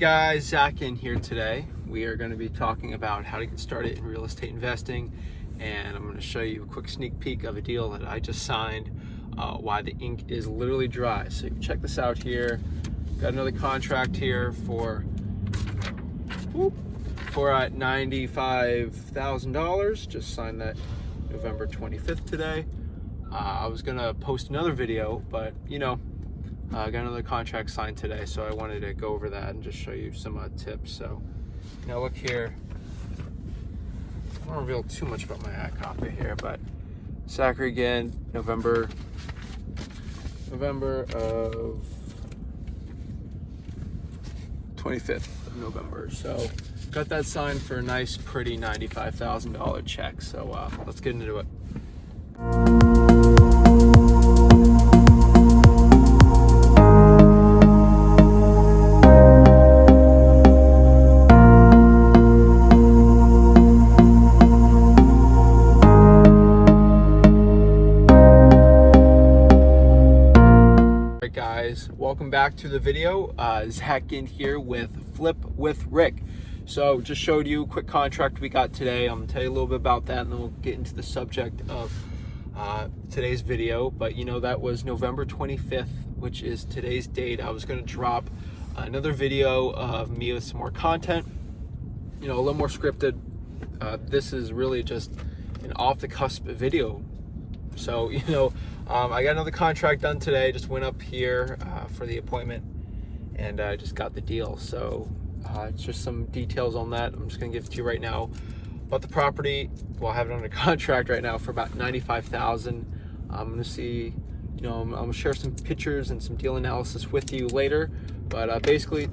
Guys, Zach in here today. We are going to be talking about how to get started in real estate investing, and I'm going to show you a quick sneak peek of a deal that I just signed, why the ink is literally dry. So you can check this out here. Got another contract here for $95,000. Just signed that November 25th today. I was going to post another video, but I got another contract signed today, so I wanted to go over that and just show you some tips. So, look here. I don't reveal too much about my ad copy here, but Zachary again, November of 25th of November. So, got that signed for a nice, pretty $95,000 check. So, let's get into it. Guys, welcome back to the video. Zach in here with Flip with Rick. So just showed you a quick contract we got today. I'm gonna tell you a little bit about that, and then we'll get into the subject of today's video. But that was November 25th, which is today's date. I was gonna drop another video of me with some more content, a little more scripted. This is really just an off the cusp video. So I got another contract done today. Just went up here for the appointment, and I just got the deal. So it's just some details on that. I'm just gonna give it to you right now. About the property, I have it under contract right now for about $95,000. I'm gonna see, I'm gonna share some pictures and some deal analysis with you later. But basically,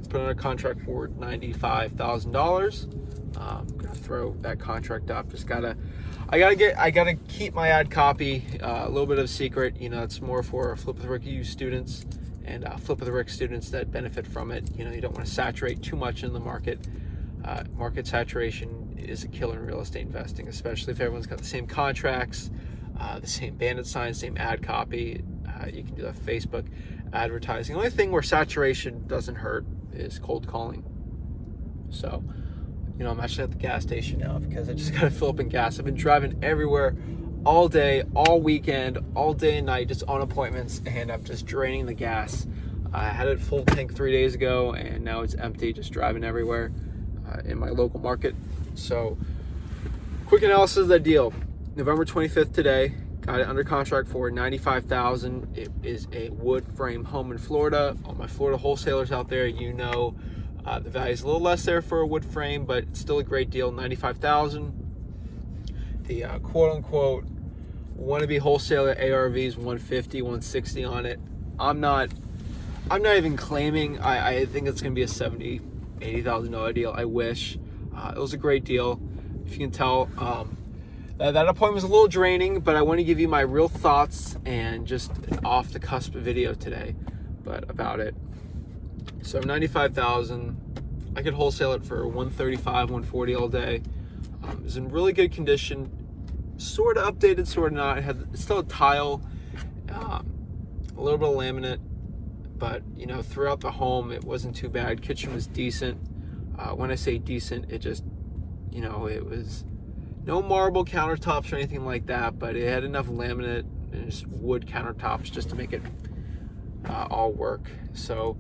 put on a contract for $95,000. I'm gonna throw that contract up. I gotta keep my ad copy a little bit of a secret. It's more for Flip with Rick students and Flip with Rick students that benefit from it. You don't want to saturate too much in the market. Market saturation is a killer in real estate investing, especially if everyone's got the same contracts, the same bandit signs, same ad copy. You can do that Facebook advertising. The only thing where saturation doesn't hurt is cold calling. So I'm actually at the gas station now because I just got to fill up in gas. I've been driving everywhere all day, all weekend, all day and night, just on appointments, and I'm just draining the gas. I had it full tank 3 days ago, and now it's empty, just driving everywhere in my local market. So, quick analysis of that deal. November 25th today, got it under contract for $95,000. It is a wood frame home in Florida. All my Florida wholesalers out there, the value is a little less there for a wood frame, but it's still a great deal, $95,000. The quote-unquote wannabe wholesaler ARV is $150, $160 on it. I'm not even claiming. I think it's going to be a $70,000, $80,000 deal. I wish. It was a great deal. If you can tell, that appointment was a little draining, but I want to give you my real thoughts and just an off-the-cusp video today, but about it. So $95,000, I could wholesale it for $135, $140 all day. It's in really good condition, sort of updated, sort of not. It's still a tile, a little bit of laminate, but throughout the home it wasn't too bad. Kitchen was decent. When I say decent, it just, it was no marble countertops or anything like that, but it had enough laminate and just wood countertops just to make it all work. So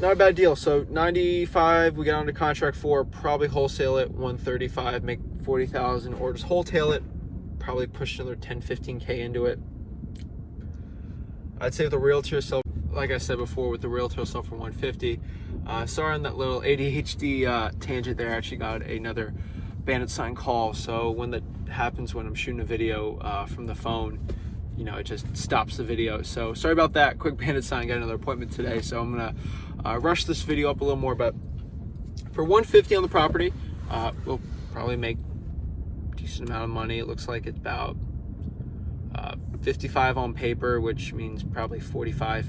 not a bad deal. So 95 we got under contract for, probably wholesale it 135, make 40,000, or just wholesale it, probably push another 10-15K into it. I'd say with the realtor sell, like I said before, with the realtor sell for 150. Sorry on that little ADHD tangent there. I actually got another bandit sign call. So when that happens, when I'm shooting a video from the phone, it just stops the video. So sorry about that. Quick bandit sign, got another appointment today, so I'm gonna rush this video up a little more. But for 150 on the property, we'll probably make a decent amount of money. It looks like it's about 55 on paper, which means probably 45,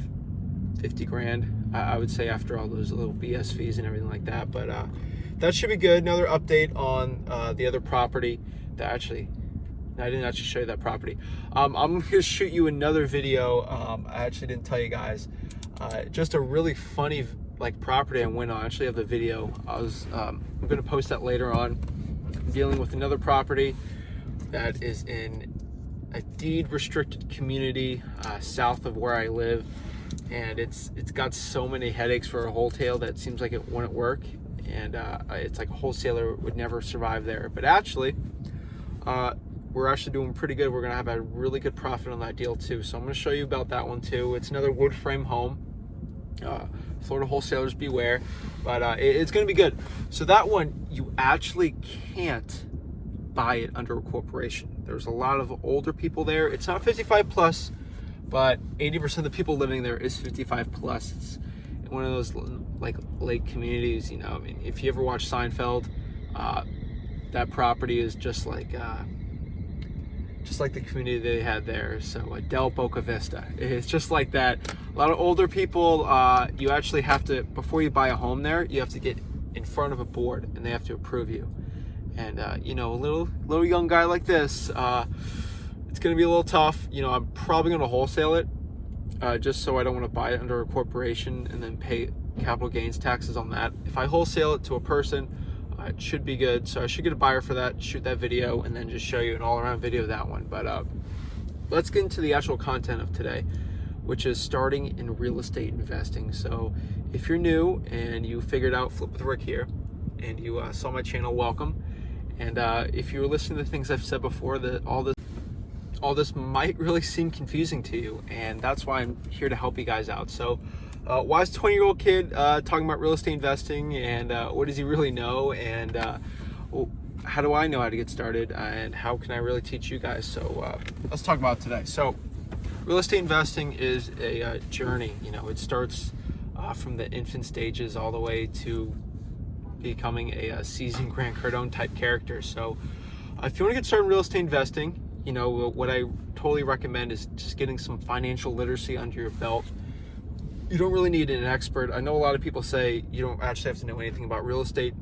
50 grand. I would say after all those little BS fees and everything like that. But that should be good. Another update on the other property that actually. I didn't actually show you that property. I'm going to shoot you another video. I actually didn't tell you guys. Just a really funny like property I went on. I actually have the video. I'm going to post that later on. I'm dealing with another property that is in a deed restricted community south of where I live, and it's got so many headaches for a wholesale that it seems like it wouldn't work, and it's like a wholesaler would never survive there. But actually, we're actually doing pretty good. We're gonna have a really good profit on that deal too. So I'm gonna show you about that one too. It's another wood frame home. Florida wholesalers beware, but it's gonna be good. So that one, you actually can't buy it under a corporation. There's a lot of older people there. It's not 55 plus, but 80% of the people living there is 55 plus. It's one of those like lake communities, you know. I mean, if you ever watch Seinfeld, that property is just like the community they had there. So Del Boca Vista, it's just like that. A lot of older people. You actually have to, before you buy a home there, you have to get in front of a board and they have to approve you. And you know, a little young guy like this, it's gonna be a little tough. You know, I'm probably gonna wholesale it, just so I don't want to buy it under a corporation and then pay capital gains taxes on that. If I wholesale it to a person, it should be good. So I should get a buyer for that, shoot that video, and then just show you an all-around video of that one. But let's get into the actual content of today, which is starting in real estate investing. So if you're new and you figured out Flip with Rick here, and you saw my channel, welcome. And if you were listening to the things I've said before, that all this might really seem confusing to you, and that's why I'm here to help you guys out. So why is a 20-year-old kid talking about real estate investing, and what does he really know, and how do I know how to get started, and how can I really teach you guys? So let's talk about it today. So real estate investing is a journey. You know, it starts from the infant stages all the way to becoming a seasoned Grant Cardone type character. So if you want to get started in real estate investing, you know, what I totally recommend is just getting some financial literacy under your belt. You don't really need an expert. I know a lot of people say you don't actually have to know anything about real estate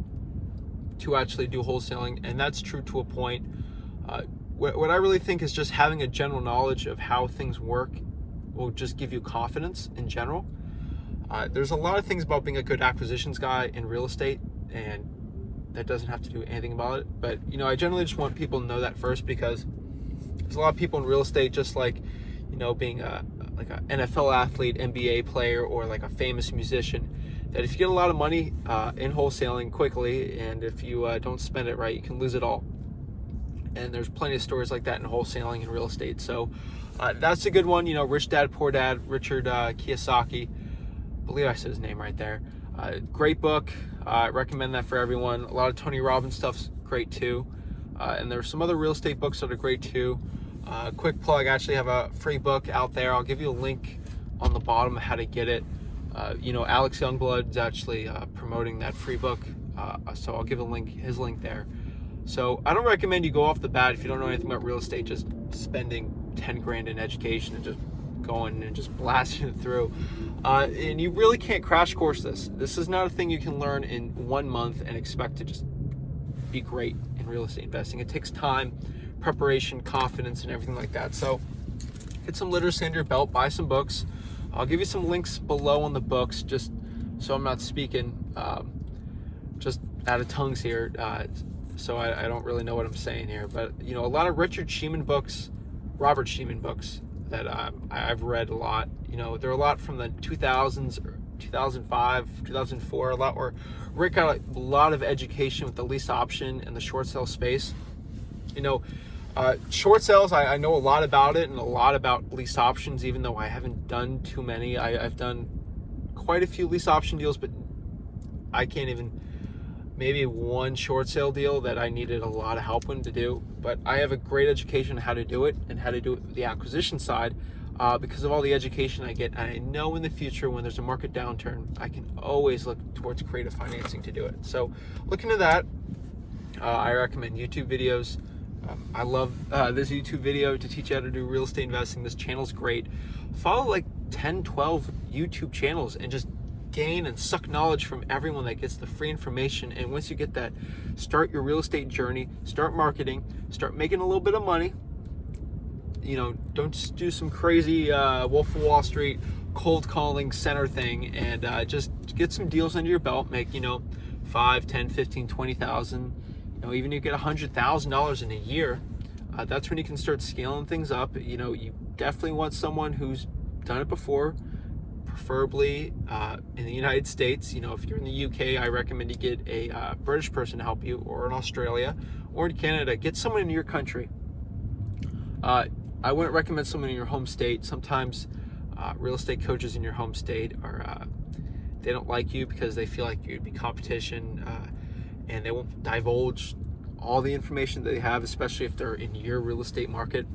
to actually do wholesaling, and that's true to a point. What I really think is just having a general knowledge of how things work will just give you confidence in general. There's a lot of things about being a good acquisitions guy in real estate, and that doesn't have to do anything about it. But, you know, I generally just want people to know that first, because there's a lot of people in real estate, just like, you know, being like an NFL athlete, NBA player, or like a famous musician, that if you get a lot of money in wholesaling quickly, and if you don't spend it right, you can lose it all. And there's plenty of stories like that in wholesaling and real estate. So that's a good one. You know, Rich Dad, Poor Dad, Richard Kiyosaki. I believe I said his name right there. Great book. I recommend that for everyone. A lot of Tony Robbins stuff's great too. And there's some other real estate books that are great too. Quick plug, I actually have a free book out there. I'll give you a link on the bottom of how to get it. You know, Alex Youngblood is actually promoting that free book. So I'll give his link there. So I don't recommend you go off the bat, if you don't know anything about real estate, just spending 10 grand in education and just going and just blasting it through. And you really can't crash course this. This is not a thing you can learn in 1 month and expect to just be great in real estate investing. It takes time, preparation, confidence, and everything like that. So get some literacy under your belt, buy some books. I'll give you some links below on the books, just so I'm not speaking just out of tongues here. So I don't really know what I'm saying here. But, you know, a lot of Robert Sheeman books that I've read a lot. You know, there are a lot from the 2000s, or 2005, 2004, a lot where Rick got a lot of education with the lease option and the short sale space. You know, short sales, I know a lot about it, and a lot about lease options, even though I haven't done too many. I've done quite a few lease option deals, but I can't even, maybe one short sale deal that I needed a lot of help to do. But I have a great education on how to do it, and how to do it with the acquisition side, because of all the education I get. And I know in the future, when there's a market downturn, I can always look towards creative financing to do it. So look into that. I recommend YouTube videos. I love this YouTube video to teach you how to do real estate investing. This channel's great. Follow like 10, 12 YouTube channels and just gain and suck knowledge from everyone that gets the free information. And once you get that, start your real estate journey, start marketing, start making a little bit of money. You know, don't just do some crazy Wolf of Wall Street cold calling center thing, and just get some deals under your belt. Make 5, 10, 15, 20,000. Even if you get $100,000 in a year, that's when you can start scaling things up. You definitely want someone who's done it before, preferably in the United States. If you're in the UK, I recommend you get a British person to help you, or in Australia, or in Canada. Get someone in your country. I wouldn't recommend someone in your home state. Sometimes real estate coaches in your home state they don't like you because they feel like you'd be competition, and they won't divulge all the information that they have, especially if they're in your real estate market.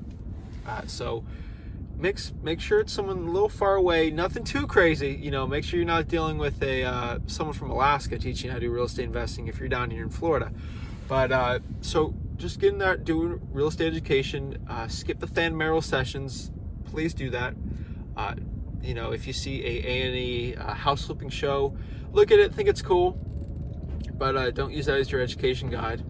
So make sure it's someone a little far away, nothing too crazy. Make sure you're not dealing with someone from Alaska teaching you how to do real estate investing if you're down here in Florida. But so just getting there, doing real estate education. Skip the Fan Merrill sessions. Please do that. If you see a A&E house flipping show, look at it, think it's cool, but don't use that as your education guide,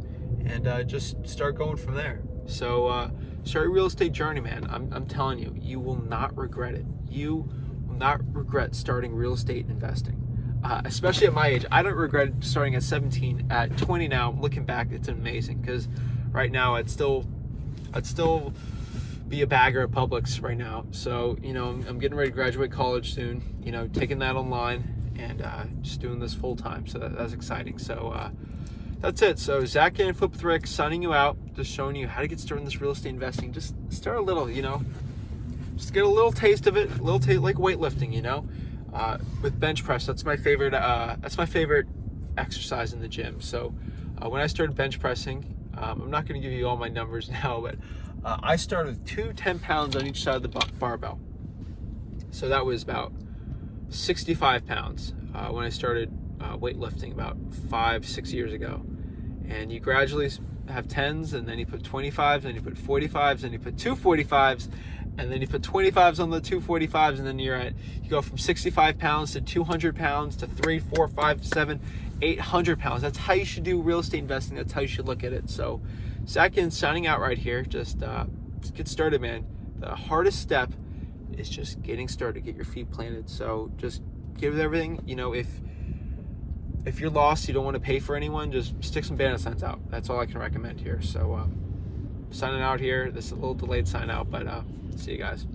and just start going from there. So start your real estate journey, man. I'm telling you, you will not regret it. You will not regret starting real estate investing, especially at my age. I don't regret starting at 17. At 20 now, looking back, it's amazing, because right now I'd still be a bagger at Publix right now. So I'm getting ready to graduate college soon, taking that online, and just doing this full time. So that's exciting. So that's it. So Zach and Flip with Rick signing you out, just showing you how to get started in this real estate investing. Just start a little, just get a little taste of it, like weightlifting, with bench press. That's my favorite exercise in the gym. So when I started bench pressing, I'm not going to give you all my numbers now, but I started with 2 10 pounds on each side of the barbell. So that was about 65 pounds when I started weightlifting about 5-6 years ago. And you gradually have 10s, and then you put 25s, then you put 45s, then you put 245s, and then you put 25s on the 245s, and then you go from 65 pounds to 200 pounds to 3, 4, 5, 7, 800 pounds. That's how you should do real estate investing. That's how you should look at it. So Zach signing out right here. Just get started, man. The hardest step is just getting started. Get your feet planted. So just give it everything. If you're lost, you don't want to pay for anyone, just stick some banner signs out. That's all I can recommend here. So signing out here. This is a little delayed sign out, but see you guys.